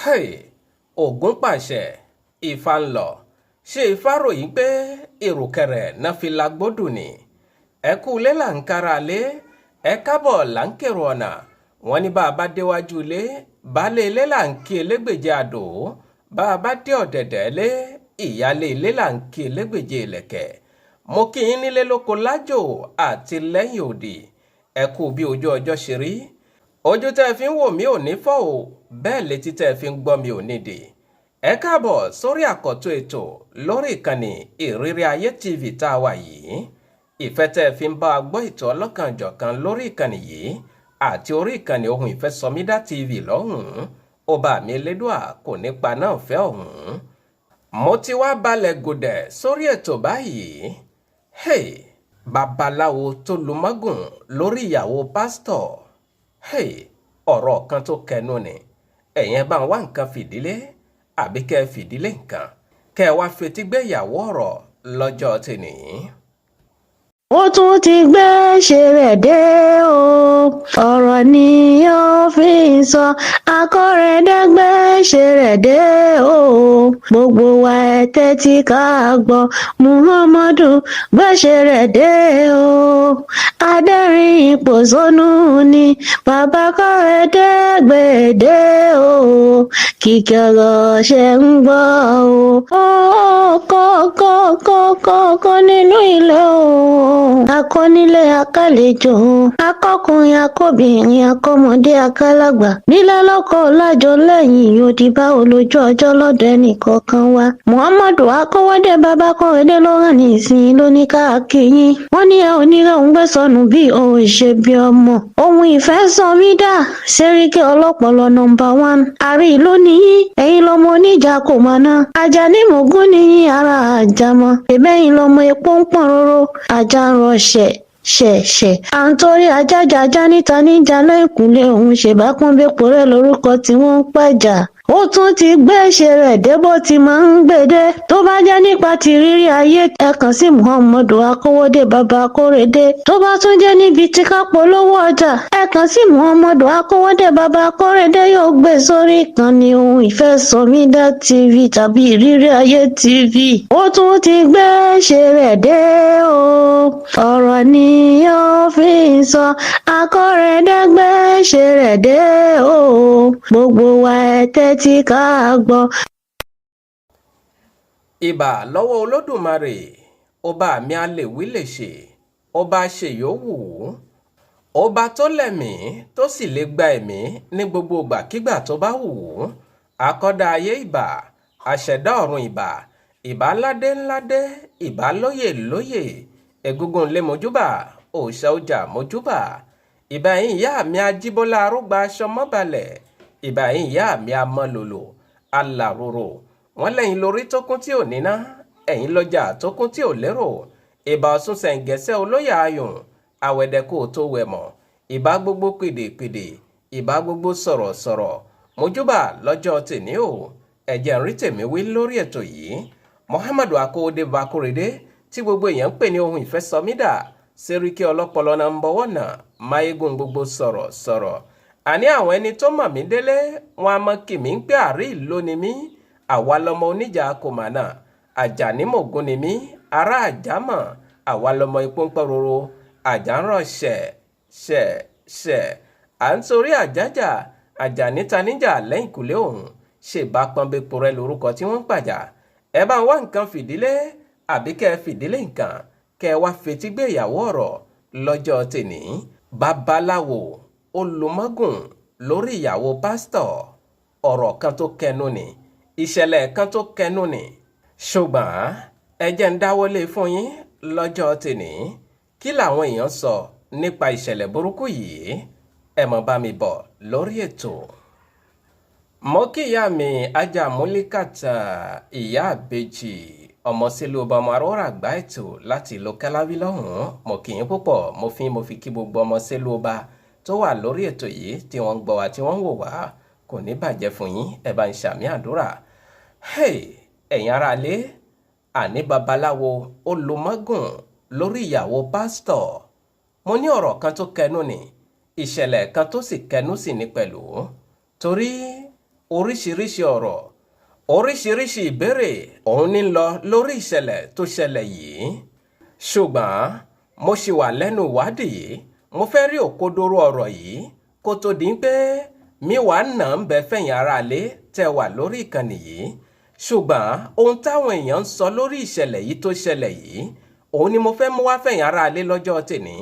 Hey, Ògún pàṣẹ Ifá ń lọ ṣe Ifá ròyìn pé ìrùkẹ̀rẹ̀ náà fi lágbódù ni ẹ kú ilé là ń kára lé ẹ kábọ̀ là ń kèrò ọ̀nà wọn ní bá a bá déwájú ilé baálé ilé là ń kí elégbèje àdó bá a bá dé ọ̀dẹ̀dẹ̀ lé ìyálé ilé là ń kí elégbèje ìlẹ̀kẹ̀ mo kí yín nílé lóko lájò àti lẹ́yìn òdì ẹ kú bí ojú ọjọ́ ṣe rí ojú tẹ́ fi ń wò mí ò ní fọ́ o bẹ́ẹ̀ létí tẹ́ fi ń gbọ́ mi ò nídìí ẹ káàbọ̀ sórí àkọ́tún ètò lórí ìkànnì ìrírí ayé tv tá a wà yìí ìfẹ́ tẹ́ fi ń bá a gbọ́ ètò ọlọ́kanjọ̀kan lórí ìkànnì yìí àti orí ìkànnì ohun ìfẹ́ SOMIDA tv lọ́hùn-ún ọba mi elédùà kò ní pa náà fẹ́ ọ̀hún mo ti wá balẹ̀ gòdẹ̀ sórí ètò báyìí hey babaláwo tó lu mágùn lórí ìyàwó pásítọ̀ hey ọ̀rọ̀ kan tó kẹnu ni ẹ̀yin bá ń wá nǹkan fìdílé àbí kẹ́ fìdílé nǹkan kẹ́ wá fetí gbé ìyàwó ọ̀rọ̀ lọ́jọ́ tèní. Ó tún ti gbé ṣe rẹ̀ dé o ọ̀rọ̀ ni ó fi ń sọ akọ́rẹ́dẹ́ gbé ṣe rẹ̀ dé o gbogbo wa ẹ tẹ́tí ká gbọ́ Muhammadu gbé ṣe rẹ̀ dé o adẹ́rìn ìpòsónú ni bàbá kọ́rẹ́dẹ́ gbé dé o kìkì ọ̀rọ̀ ṣe ń gbọ́ o kọ́ nínú ilé o akọ́nílé akálejò akọ́kùnrin akọ́bìnrin akọ́mọdé akálàgbà nílẹ̀ lọ́kọ̀ lájọ lẹ́yìn òdì bá olójú ọjọ́ lọ́dọ̀ ẹnìkọ̀ọ̀kan wa Muhammadu akọ́wọ́dé bàbá kọ́rẹ́dé ló rán ní ìsìn lóní káàkiri wọ́n ní ẹ onírẹ̀ òun gbé sọnù bí òun ṣe bí ọmọ ohun ìfẹ́ SOMIDA Sẹ́ríkì ọlọ́pọlọ nọmba 1 àrí lónìí ẹ̀yin lọmọ oníjà kò mọ̀ náà Àjàní Mògún níyìn ara àjàmọ́ ẹ̀bẹ́yìn lọmọ epo ń pọ̀n róró ajá ń rọ ṣẹ̀ à ń torí ajá níta níjà lẹ́kùnlé òun ṣèbápọ́nbẹ́pọ̀ rẹ̀ lórúkọ tí wọ́n ń pàjà ó tún ti gbé ṣe rẹ̀ dé bó ti máa ń gbèdé tó bá jẹ́ nípa ti rírí ayé ẹ kàn sí Muhammadu akówódé bàbá akórèdé tó bá tún jẹ́ níbi tí ká polówó ọjà ẹ kàn sí Muhammadu akówódé bàbá akórèdé yóò gbé sórí ìkànnì ohun ìfẹ́ SOMIDA tv tàbí ìrírí ayé tv ó tún ti gbé ṣe rẹ̀ dé o ọ̀rọ̀ ni ó fi ń sọ akórèdé gbé ṣe rẹ̀ dé o gbogbo wa ẹ tẹ́tí ká gbọ́. ìbà lọ́wọ́ olódùmarè ọba mi a lè wí lè ṣe ọba ṣe yòówù ọba tó lẹ̀mí tó sì lè gba ẹ̀mí ní gbogbo ìgbàkígbà tó bá wù ú akọ́dá ayé ìbà àṣẹ̀dá ọ̀run ìbà ládé ìbà lóyè egungun lé mojúbà òòṣà ọjà mojúbà ìbà yín ìyá mi ajíbọ́lá arúgba aṣọ mọ́balẹ̀ ìbà yín ìyá mi amọ́lòlò alàròrò wọ́n lẹ́yìn lórí tó kún tí ò níná ẹ̀yìn lọ́jà tó kún tí ò lérò ìbà ọ̀ṣun ṣẹ̀ǹgẹ̀ṣẹ̀ olóyè ayùn àwẹ̀dẹ̀kù tó wẹ̀ mọ̀ ìbà gbogbo pèdèpèdè ìbà gbogbo sọ̀rọ̀sọ̀rọ̀ mojúbà lọ́jọ́ tèní o ẹ̀jẹ̀ ń rí tèmi wí lórí ètò yìí Muhammadu akówódé bakórèdé tí gbogbo èèyàn ń pè ní ohun ìfẹ́ SOMIDA Sẹ́ríkì ọlọ́pọlọ nọmba 1 máyégún gbogbo sọ̀rọ̀sọ̀rọ̀ àní àwọn ẹni tó mọ̀ mí délé wọn a mọ̀ kì mí ń pé àrí ìlú ni mí àwa lọmọ oníjà kòmánà Àjàní Mògún ni mí ará àjámọ̀ àwa lọmọ ipò ń pọ̀rọ̀rọ̀ àjà ń rọ̀ ṣẹ̀ à ń torí àjájà Àjàní taníjà lẹ́yìn kùlé òun ṣèbá pọ́nbẹ́pọ̀ rẹ lórúkọ tí wọ́n ń pàjà ẹ bá ń wá nǹkan fìdílé àbí kẹ́ fìdílé nǹkan kẹ́ wá fetí gbé ìyàwó ọ̀rọ̀ lọ́jọ́ tèní babaláwo Ó Lu Magun lórí ìyàwó pásítọ̀ ọ̀rọ̀ kan tó kẹnu ni ìṣẹ̀lẹ̀ kan tó kẹnu ni ṣùgbọ́n ẹ jẹ́ ń dáwọ́lé fún yín lọ́jọ́ tèní kí làwọn èèyàn sọ nípa ìṣẹ̀lẹ̀ burúkú yìí ẹ mọ̀ bá mi bọ̀ lórí ètò. mo kí ìyá mi ajá múlíkàtà ìyá àbèjì ọmọ sílùú ọba ọmọ arọ́rà àgbà ètò láti ìlú kẹláwí lọ́hùn-ún mo kí yín púpọ̀ mo fi kí gbogbo ọmọ sílùú ọba tó wà lórí ètò yìí tí wọ́n ń gbọ́ wa tí wọ́n ń wò wá kò ní bàjẹ́ fún yín ẹ bá ń ṣàmì àdúrà. ẹ̀yin ará ilé àní babaláwo Ó Lu Magun lórí ìyàwó pásítọ̀ mo ní ọ̀rọ̀ kan tó kẹnu ni ìṣẹ̀lẹ̀ kan tó sì kẹnu sí ni pẹ̀lú torí oríṣiríṣi ọ̀rọ̀ oríṣiríṣi ìbéèrè òun ní lọ lórí ìṣẹ̀lẹ̀ tó ṣẹlẹ̀ yìí ṣùgbọ́n mo ṣì wà lẹ́nu ìwádìí mo fẹ́ rí òkodoro ọ̀rọ̀ yìí kó tó di pé mi wà nà ń bẹ fẹ̀yìn aráalé tẹ́ wà lórí ìkànnì yìí ṣùgbọ́n ohun táwọn èèyàn ń sọ lórí ìṣẹ̀lẹ̀ yìí tó ṣẹlẹ̀ yìí òun ni mo fẹ́ mú wá fẹ̀yìn aráalé lọ́jọ́ tèní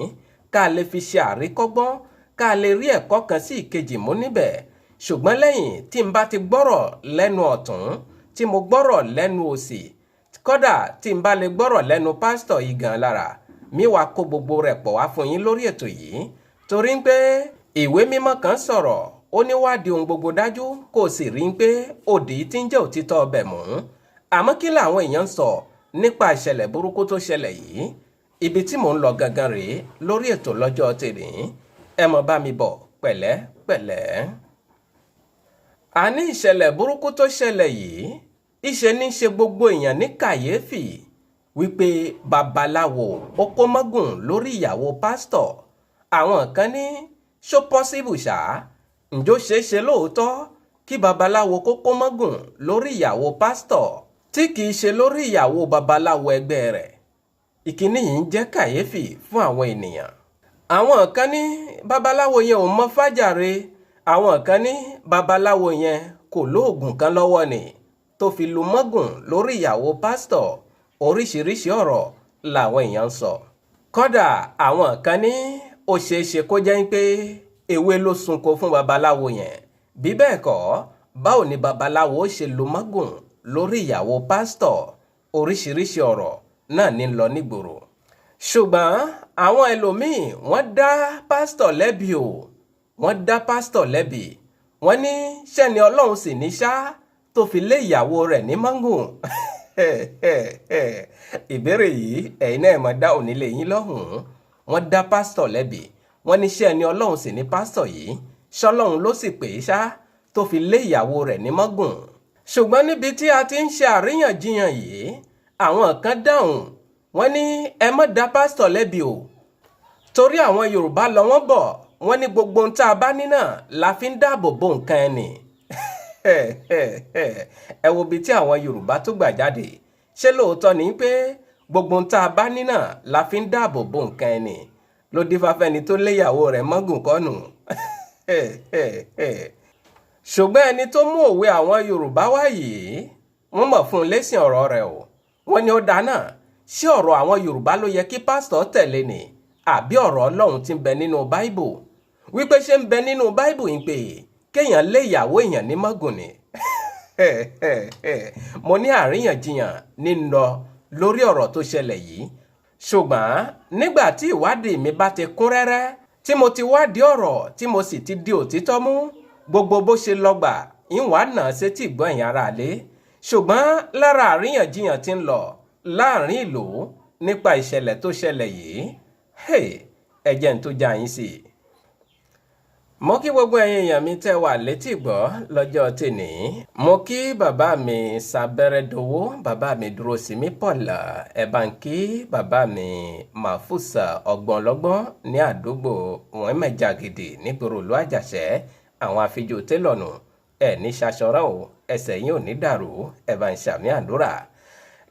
ká lè fi ṣe àríkọ́gbọ́n ká lè rí ẹ̀kọ́ kan sí ìkejì mú níbẹ̀ ṣùgbọ́n lẹ́yìn tí n bá ti gbọ́rọ̀ lẹ́nu ọ̀tún tí mo gbọ́rọ̀ lẹ́nu òsì kódà tí n bá lè gbọ́rọ̀ lẹ́nu pásítọ̀ yìí gan lára mi wá kó gbogbo rẹ̀ pọ̀ wá fún yín lórí ètò yìí torí pé ìwé mímọ́ kan sọ̀rọ̀ ó ní wádìí ohun gbogbo dájú kò sì rí pé òdì tí ń jẹ́ òtítọ́ ọbẹ̀ mú àmọ́ kí làwọn èèyàn ń sọ nípa ìṣẹ̀lẹ̀ burúkú tó ṣẹlẹ̀ yìí ibi tí mò ń lọ gangan rèé lórí ètò lọ́jọ́ tèmi ẹ mọ̀ bá mi bọ̀ pẹ̀lẹ́pẹ̀lẹ́. àní ìṣẹ̀lẹ̀ burúkú tó ṣẹlẹ̀ yìí ìṣe ní ṣe gbogbo èèyàn ní kàyéfì wípé babaláwo ó kó mọ́gùn lórí ìyàwó pásítọ̀ àwọn kan ní ṣó pọ́síbù ṣá ǹjọ́ ṣeéṣe lóòótọ́ kí babaláwo kó kó mọ́gùn lórí ìyàwó pásítọ̀ tí kìí ṣe lórí ìyàwó babaláwo ẹgbẹ́ rẹ̀ ìkíní yìí ń jẹ́ kàyéfì fún àwọn ènìyàn àwọn kan ní babaláwo yẹn ò mọ fájàre àwọn kan ní babaláwo yẹn kò lóògùn kan lọ́wọ́ ni tó fi lu mọ́gùn lórí ìyàwó pásítọ̀ oríṣiríṣi ọ̀rọ̀ làwọn èèyàn ń sọ kódà àwọn kan ní ó ṣeéṣe kó jẹ́ pé ewé ló sunko fún babaláwo yẹn bí bẹ́ẹ̀ kọ́ báwo ni babaláwo ṣe lu mọ́gùn lórí ìyàwó pásítọ̀ oríṣiríṣi ọ̀rọ̀ náà ní lọ nígboro ṣùgbọ́n àwọn ẹlòmíì wọ́n dá pásítọ̀ lẹ́bi o wọ́n dá pásítọ̀ lẹ́bi wọ́n ní ṣẹ́ni ọlọ́run sì ní ṣá tó fi lé ìyàwó rẹ̀ ní mọ́gùn ìbéèrè yìí ẹ̀yin náà mọ̀ dá onílé yín lọ́hùn-ún wọ́n dá pásítọ̀ lẹ́bi wọ́n ní ṣẹ́ni ọlọ́run sì ní pásítọ̀ yìí ṣọlọ́run ló sì pè é ṣá tó fi lé ìyàwó rẹ̀ ní mọ́gùn ṣùgbọ́n níbi tí a ti ń ṣe àríyànjiyàn yìí àwọn kan dáhùn wọ́n ní ẹ má dá pásítọ̀ lẹ́bi o torí àwọn Yorùbá lọ wọ́n bọ̀ wọ́n ní gbogbo ohun tá a bá ní náà la fi ń dáàbò bo nǹkan ẹni ẹ wo ibi tí àwọn Yorùbá tó gbà jáde ṣé lóòótọ́ ni pé gbogbo ohun tá a bá ní náà la fi ń dáàbò bo nǹkan ẹni ló dífá fẹ́ni tó léyàwó rẹ̀ mọ́gùn kọ́nù ṣùgbọ́n ẹni tó mú òwe àwọn Yorùbá wá yìí wọ́n mọ̀ fún un lésìn ọ̀rọ̀ rẹ̀ o wọ́n ní ó dáná ṣé ọ̀rọ̀ àwọn Yorùbá ló yẹ kí pásítọ̀ tẹ̀lé ni àbí ọ̀rọ̀ Ọlọ́run tí ń bẹ nínú Báíbù wípé ṣé ń bẹ nínú Báíbù ń pè kéèyàn lé ìyàwó èèyàn ní mọ́gùn ni mo ní àríyànjiyàn ní lọ lórí ọ̀rọ̀ tó ṣẹlẹ̀ yìí ṣùgbọ́n nígbà tí ìwádìí mi bá ti kún rẹ́rẹ́ tí mo ti wádìí ọ̀rọ̀ tí mo sì ti di òtítọ́ mú gbogbo bó ṣe lọ́gbà ìwà náà ṣe tí gbọ́ ẹ̀yin aráalé ṣùgbọ́n lára àríyànjiyàn tí ń lọ láàrin ìlú nípa ìṣẹ̀lẹ̀ tó ṣẹlẹ̀ yìí ẹ jẹ́ n tó já yín sí i. mo kí gbogbo ẹ̀yin èèyàn mi tẹ́ wà létí gbọ́ lọ́jọ́ tèní mo kí bàbá mi Sabẹ́rẹ́dowó bàbá mi Dúróṣinmí Pọ̀lá ẹ bá ń kí bàbá mi Màfúsà Ọgbọ̀nlọ́gbọ́n ní àdúgbò Wọ́nmẹ̀jàgìdì nígboro ìlú Àjàṣẹ́ àwọn afijó télọ̀nù ẹ̀ ní ṣaṣọra o ẹsẹ̀ yín ò ní dàrú ẹ bá ń ṣàmì àdúrà.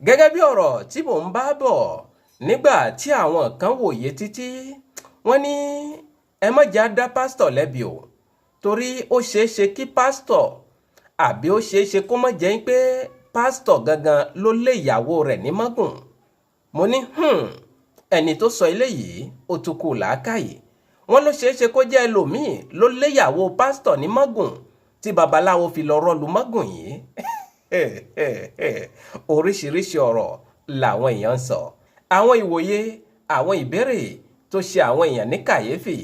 gẹ́gẹ́ bí ọ̀rọ̀ tí mò ń bá bọ̀ nígbà tí àwọn kan wòye títí wọ́n ní ẹ má jẹ́ á dá pásítọ̀ lẹ́bi o torí ó ṣeé ṣe kí pásítọ̀ àbí ó ṣeé ṣe kó má jẹ́ pé pásítọ̀ gangan ló lé ìyàwó rẹ̀ ní mọ́gùn. mo ní ẹni tó sọ eléyìí ó tún kù làákàyè wọ́n ló ṣeé ṣe kó jẹ́ ẹlòmíì ló lé ìyàwó pásítọ̀ ní mọ́gùn tí babaláwo fi lọ rọ́ọ̀lù mọ́gùn yìí oríṣiríṣi ọ̀rọ̀ làwọn èèyàn ń sọ àwọn ìwòye àwọn ìbéèrè tó ṣe àwọn èèyàn ní kàyéfì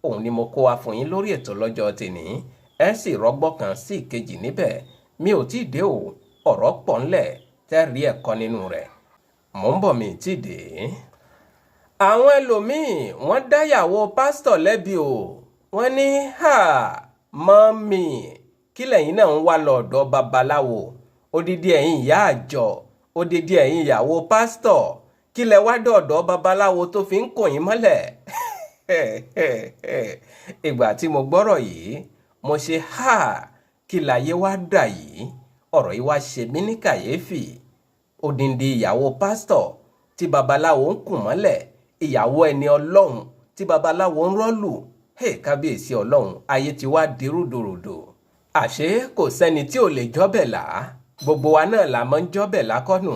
òun ni mo kó wá fún yín lórí ètò lọ́jọ́ tèní ẹ sì rọ́gbọ́ kan sí ìkejì níbẹ̀ mi ò tí ì dé o ọ̀rọ̀ pọ̀ ńlẹ̀ tẹ́ rí ẹ̀kọ́ nínú rẹ̀ mò ń bọ̀ mi tí ì dé. àwọn ẹlòmíì wọ́n dáyàwó pásítọ̀ lẹ́bi o wọ́n ní mọ́mì kí lẹ́yìn náà ń wá lọ́dọ̀ babaláwo odidi ẹ̀yin ìyá àjọ odidi ẹ̀yin ìyàwó pásítọ̀ kí lẹ wá dọ̀dọ̀ babaláwo tó fi ń kò yín mọ́lẹ̀. ìgbà tí mo gbọ́rọ̀ yìí mo ṣe kí láyé wá dà yìí ọ̀rọ̀ yìí wá ṣe mí ní kàyéfì odindi ìyàwó pásítọ̀ tí babaláwo ń kùn mọ́lẹ̀ ìyàwó ẹni ọlọ́run tí babaláwo ń rọ́lù kábíyèsí ọlọ́run ayé ti wá di rúdurùdu àṣé kò sẹ́ni tí ò lè jọ́bẹ̀ là gbogbo wa náà la máa ń jọ́bẹ̀ lákọ́nù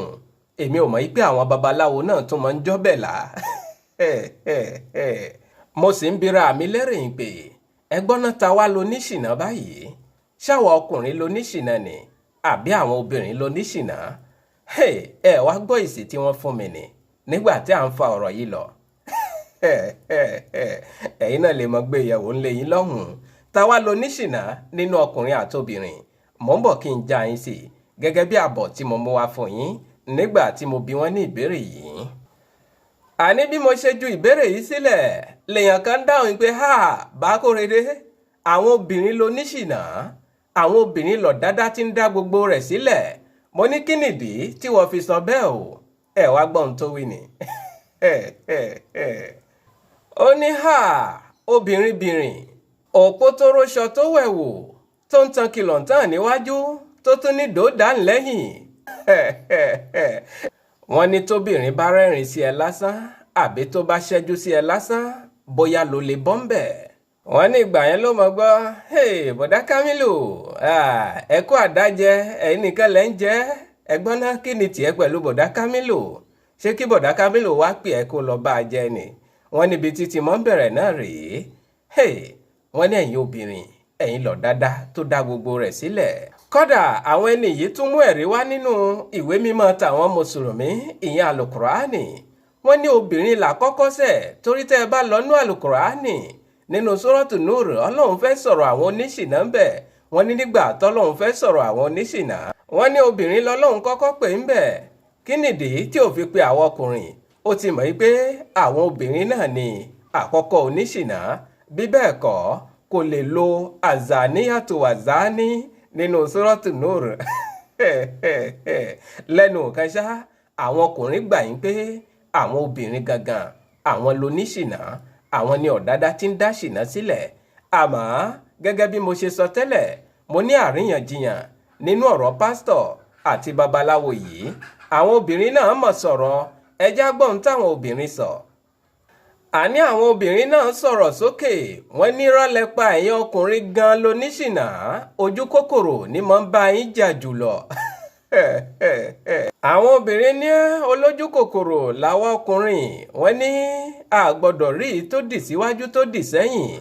èmi ò mọ̀ pé àwọn babaláwo náà tún máa ń jọ́bẹ̀ là mo sì ń bira mi lẹ́rìn pé ẹgbọ́n náà ta wá loníṣìnà báyìí ṣáwa ọkùnrin loníṣìnà ni àbí àwọn obìnrin loníṣìnà ẹ wá gbọ́ èsì tí wọ́n fún mi ni nígbà tí à ń fa ọ̀rọ̀ yìí lọ ẹ̀yin náà lè mọ̀ gbé ìyẹ̀wò ńlẹ̀ yín lọ́hùn-ún ta wá loníṣìnà nínú ọkùnrin àtobìnrin mò ń bọ̀ kí n já yín sí gẹ́gẹ́ bí àbọ̀ tí mo mú wá fún yín nígbà tí mo bi wọ́n ní ìbéèrè yìí. àní bí mo ṣe ju ìbéèrè yìí sílẹ̀ lèèyàn kan dáhùn pé Bákórèdé àwọn obìnrin loníṣìnà àwọn obìnrin lọ̀dádá tí ń dá gbogbo rẹ̀ sílẹ̀ mo ní kí nìdí tí wọ́n fi sọ bẹ́ẹ̀ o ẹ wá gbọ́n tó wí ni. ó ní obìnrin bìnrin òpó tó róṣọ tó wẹ̀wò tó ń tan kìlọ̀ntàn níwájú tó tún ní dòdà lẹ́yìn. wọ́n ní tóbìnrin bá rẹ́rìn sí ẹ lásán àbí tó bá ṣẹ́jú sí ẹ lásán bóyá ló lè bọ́ ń bẹ̀. wọ́n ní ìgbà yẹn ló mọ̀ gbọ́ bọ̀dá Kámílù ẹ kú àdájẹ ẹ̀yin nìkan lẹ́ ń jẹ́ ẹgbọ́n náà kí ni tiẹ̀ pẹ̀lú bọ̀dá Kámílù ṣé kí bọ̀dá Kámílù wá pè ẹ́ kó lọ bá a jẹ ni wọ́n níbi títí mọ́ ń bẹ̀rẹ̀ náà rèé wọ́n ní ẹ̀yin obìnrin ẹ̀yin lọ dáadáa tó dá gbogbo rẹ̀ sílẹ̀. kódà àwọn ẹni yìí tún mú ẹ̀rí wá nínú ìwé mímọ́ tàwọn mùsùlùmí ìyẹn àlùkùránì wọ́n ní obìnrin là kọ́kọ́ ṣẹ̀ torí tẹ́ ẹ bá lọ́nú àlùkùránì nínú sórọ́tù núùrù ọlọ́run fẹ́ sọ̀rọ̀ àwọn oníṣìnà ń bẹ̀ wọ́n ní nígbà tọ́lọ́run fẹ́ sọ̀rọ̀ àwọn oníṣìnà wọ́n ní obìnrin lọ́lọ́run kọ́kọ́ pè ń bẹ̀ kí nìdí tí ò fi pe àwọn ọkùnrin ó ti mọ̀ pé àwọn obìnrin náà ni àkọ́kọ́ oníṣìnà bí bẹ́ẹ̀ kọ́ kò lè lo àzàníyàtò àzáni nínú sórọ́tù núùrù lẹ́nu kan ṣá àwọn ọkùnrin gbà yín pé àwọn obìnrin gangan àwọn loníṣìnà àwọn ni ọ̀dádá tí ń dá ṣìnà sílẹ̀ àmọ́ gẹ́gẹ́ bí mo ṣe sọ tẹ́lẹ̀ mo ní àríyànjiyàn nínú ọ̀rọ̀ pásítọ̀ àti babaláwo yìí àwọn obìnrin náà mọ̀ sọ̀rọ̀ ẹjá gbọ́n táwọn obìnrin sọ. àní àwọn obìnrin náà sọ̀rọ̀ sókè wọ́n ní rọ́lẹ́pà ẹ̀yin ọkùnrin gan loníṣìnà ojú kòkòrò ni mo ń bá yín jà jùlọ. àwọn obìnrin ní olójú kòkòrò làwọn ọkùnrin wọ́n ní a gbọ́dọ̀ rí èyí tó dì síwájú tó dì sẹ́yìn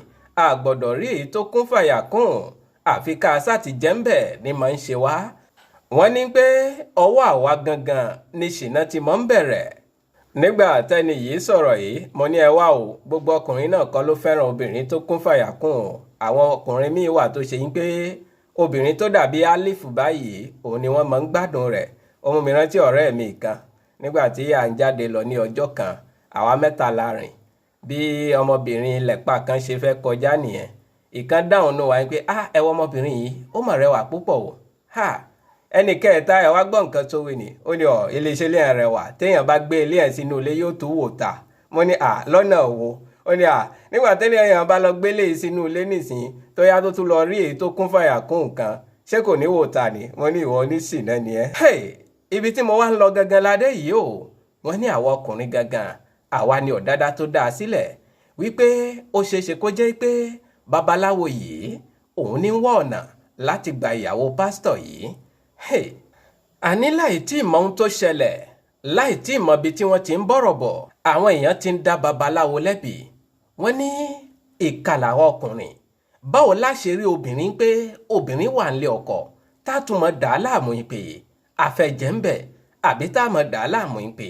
a gbọ́dọ̀ rí èyí tó kún fàyà kún àfi ká sátìjẹ́ ń bẹ̀ ni máa ń ṣe wá. wọ́n ní pé ọwọ́ àwa gangan ni ṣìnà ti mọ́ ń bẹ̀rẹ̀. nígbà tẹ́ni yìí sọ̀rọ̀ yìí mo ní ẹ wá o gbogbo ọkùnrin náà kọ́ ló fẹ́ràn obìnrin tó kún fàyà kún o àwọn ọkùnrin míì wà tó ṣe yín pé obìnrin tó dàbí álífù báyìí òun ni wọ́n máa ń gbádùn rẹ̀ ọmọ mi rántí ọ̀rẹ́ mi kan nígbà tí à ń jáde lọ ní ọjọ́ kan àwa mẹ́ta la rìn bí ọmọbìnrin lẹ́pà kan ṣe fẹ́ kọjá nìyẹn ìkan dáhùn nù wá pé ẹ wọ ọmọbìnrin yìí ó mà rẹwà púpọ̀ o ẹnì kẹta ẹ wá gbọ́ nǹkan tó wí ni ó ní iléeṣẹ́ ilé ẹ̀ rẹwà téèyàn bá gbé ilé ẹ̀ sínú ilé yóò tó wò ta mo ní lọ́nà wo ó ní nígbà tẹ́lẹ̀ èèyàn bá lọ gbélé sínú ilé nísìnyí tó yá tó tún lọ rí èyí tó kún fàyà kún nǹkan ṣé kò ní wò ta ni mo ní ìwọ oníṣìnà ni ẹ. ibi tí mo wá ń lọ gangan ládé yìí o wọ́n ní àwọn ọkùnrin gangan àwa ni ọ̀dádá tó dáa sílẹ̀ wípé ó ṣeéṣe kó jẹ́ pé babaláwo yìí òun ní wá ọ̀nà láti gba ìyàwó pásítọ̀ yìí. àní láì tí ì mọ ohun tó ṣẹlẹ̀ láì tí ì mọ ibi tí wọ́n ti ń bọ̀rọ̀ bọ̀ àwọn èèyàn ti ń dá babaláwo lẹ́bi wọ́n ní ìkà làwọn ọkùnrin báwo láṣẹ rí obìnrin pé obìnrin wà nílé ọkọ tá a tún mọ̀ dá láàmú ìpè àfẹ̀jẹ̀ ń bẹ̀ àbí tá a mọ̀ dá láàmú ìpè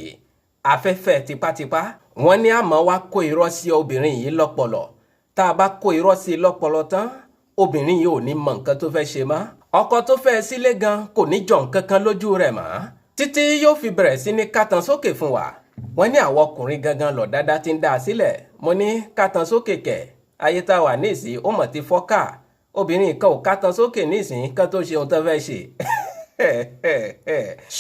afẹ́fẹ́ tipátipá wọ́n ní àmọ́ wá kó irọ́ sí obìnrin yìí lọ́pọlọ tá a bá kó irọ́ sí i lọ́pọlọ tán obìnrin yìí ò ní mọ nǹkan tó fẹ́ ṣe mọ́ ọkọ tó fẹ́ sílé gan kò ní jọ nǹkan kan lójú rẹ̀ mọ́ títí yóò fi bẹ̀rẹ̀ sí ní kàtàn sókè fún wa wọ́n ní àwọn ọkùnrin gangan lọ dáadáa ti ń dá a sílẹ̀ mo ní kàtàn sókè kẹ̀ ayé tá a wà nísìí ó mọ̀ ti fọ́kà obìnrin kan ò kàtàn sókè nísìí kan tó ṣe ohun tó fẹ́ ṣe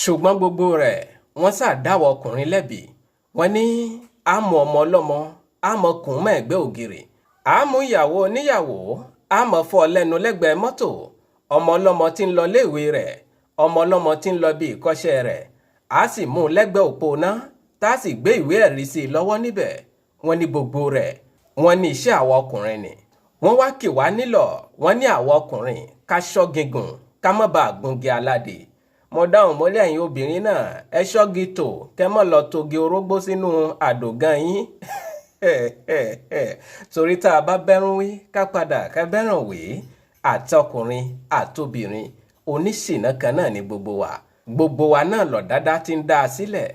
ṣùgbọ́n gbogbo rẹ̀ wọ́n ṣàdáwọ̀ ọkùnrin lẹ́bi wọ́n ní àmọ́ ọmọ ọlọ́mọ àmọ́ kùn mọ́ ẹ̀gbẹ́ ògiri àmọ́ ìyàwó oníyàwó àmọ́ fọ́ lẹ́nu lẹ́gbẹ̀ẹ́ mọ́tò ọmọ ọlọ́mọ tí ń lọ léèwé rẹ̀, ọmọ ọlọ́mọ tí ń lọ bí ìkọ́ṣẹ́ rẹ̀, á sì mú un lẹ́gbẹ̀ẹ́ òpó náà tá a sì gbé ìwé ẹ̀rí sí i lọ́wọ́ níbẹ̀. Wọ́n ní gbogbo rẹ̀, wọ́n ní iṣẹ́ àwọn ọkùnrin ni. Wọ́n wá kì wá nílọ̀, wọ́n ní àwọn ọkùnrin ká ṣọ́ gígùn ká má bàa gungi aládé. Mo dáhùn mọ́lẹ̀ ẹ̀yin obìnrin náà, ẹ ṣọ́gi tò kẹ́ mọ́ lọ togi orógbó sínú àdògán yín. Torí tá a bá bẹ́rùn wí ká padà ká bẹ́ràn wí. Àtọkùnrin àtobìnrin oníṣìnà kan náà ni gbogbo wa náà lọ dáadáa ti ń dá a sílẹ̀.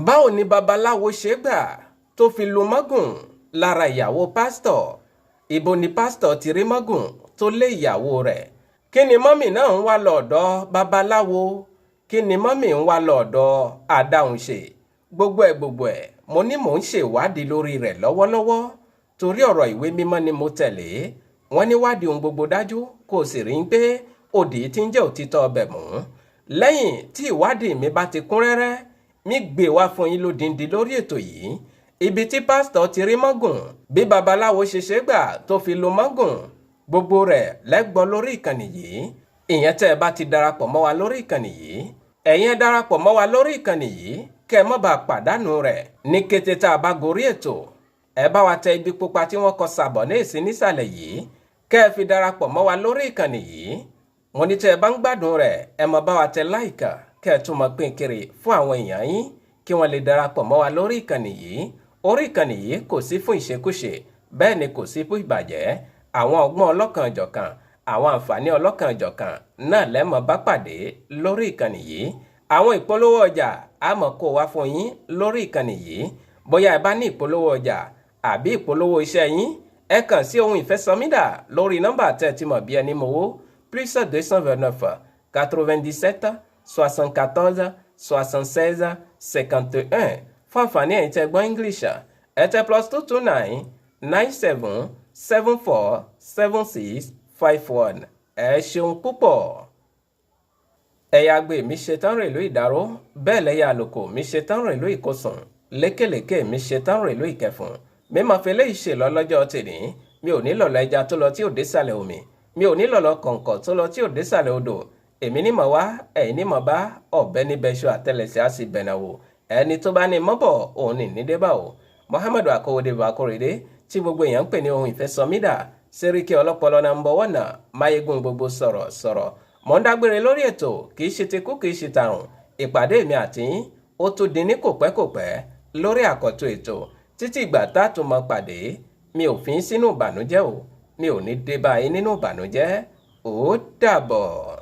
Báwo ni babaláwo ṣe gbà tó fi lu mágùn lára ìyàwó pásítọ̀? Ibo ni pásítọ̀ ti rí mágùn tó lé ìyàwó rẹ̀? Kí ni mọ́mì náà ń wá lọ́dọ̀ babaláwo? Kí ni mọ́mì ń wá lọ́dọ̀ adáhunṣe? Gbogbo ẹ̀ mo ní mò ń ṣèwádìí lórí rẹ̀ lọ́wọ́lọ́wọ́ torí ọ̀rọ̀ ìwé mímọ́ ni mo tẹ̀lé. Wọ́n ní wádìí ohun gbogbo dájú kò sì rí pé òdì tí ń jẹ́ òtítọ́ ọbẹ̀ mú. Lẹ́yìn tí ìwádìí mi bá ti kún rẹ́rẹ́, mi gbé wá fún yín lódindi lórí ètò yìí. Ibi tí pásítọ̀ ti rí mágùn, bí babaláwo ṣe ṣe gbà tó fi lu mágùn, gbogbo rẹ̀ lẹ́gbọ́ lórí ìkànnì yìí. Ìyẹn tẹ́ ẹ bá ti darapọ̀ mọ́ wa lórí ìkànnì yìí, ẹ̀yin darapọ̀ mọ́ wa lórí ìkànnì yìí kẹ́ ẹ má bàa pàdánù rẹ̀. Ní kété tá a bá gorí ètò, ẹ bá wa tẹ ibi pupa tí wọ́n kọ Sabonese nísàlẹ̀ yìí kẹ́ ẹ fi darapọ̀ mọ́ wa lórí ìkànnì yìí. Mo ní tẹ́ ẹ bá ń gbádùn rẹ̀, ẹ má bá wa tẹ láìkà kẹ́ ẹ tún mọ pín kiri fún àwọn èèyàn yín kí wọ́n lè darapọ̀ mọ́ wa lórí ìkànnì yìí. Orí ìkànnì yìí kò sí fún ìṣekúṣe, bẹ́ẹ̀ ni kò sí fún ìbàjẹ́. Àwọn ọgbọ́n ọlọ́kan-ò-jọ̀kan, àwọn àǹfààní ọlọ́kan-ò-jọ̀kan náà lẹ́mọ̀ bá pàdé lórí ìkànnì yìí. Àwọn ìpolówó ọjà a mọ̀ kó wá fún yín lórí ìkànnì yìí. Bóyá ẹ bá ní ìpolówó ọjà àbí ìpolówó iṣẹ́ yín, ẹ kàn sí Ohun Ìfẹ́ SOMIDA lórí nọ́mbà tẹ́ ti mọ̀ bí ẹni mowó +229 97 74 76 51. Fún àǹfààní ẹ̀yin tẹ́ gbọ́ English, ẹ tẹ +229 97 74 76 51. Ẹ ṣeun púpọ̀. Ẹ̀yà àgbè mi ṣetán rèlú ìdáró, bẹ́ẹ̀ lẹ́yà àlùkò mi ṣetán rèlú ìkọsùn, lékèlékè mi ṣetán rèlú ìkẹfùn. Mi máa fi eléyìí ṣe lọ́jọ́ tèmi. Mi ò ní lọ̀lọ̀ ẹja tó lọ tí ò dé sàlẹ̀ omi. Mi ò ní lọ̀lọ̀ kọ̀ǹkọ̀ tó lọ tí ò dé sàlẹ̀ odò. Èmi ní mọ̀ wá, ẹ̀yin ní mọ̀ bá, ọ̀bẹ ní bẹ́ṣọ àtẹlẹsẹ̀ á sì bẹ̀nà wò. Ẹni tó bá ní mọ́bọ̀ òun ní nídébà o. Muhammadu Akówódé Bakorede tí gbogbo èèyàn ń pè ní Ohun Ìfẹ́ SOMIDA, Sẹ́ríkì ọlọ́pọlọ number 1, máyégún gbogbo sọ̀rọ̀. Mo ń dágbére lórí ètò, kì í ṣe tekú kì í ṣe tàrùn. Ìpàdé mi àti yín ó tún di ní kòpẹ́kòpẹ́ lórí àkọ́tún ètò. Títí ìgbà tá a tún mọ pàdé, mi ò fi ń sínú ìbànújẹ́ o, mi ò ní dé bá yín nínú ìbànújẹ́. Ó dàbọ̀.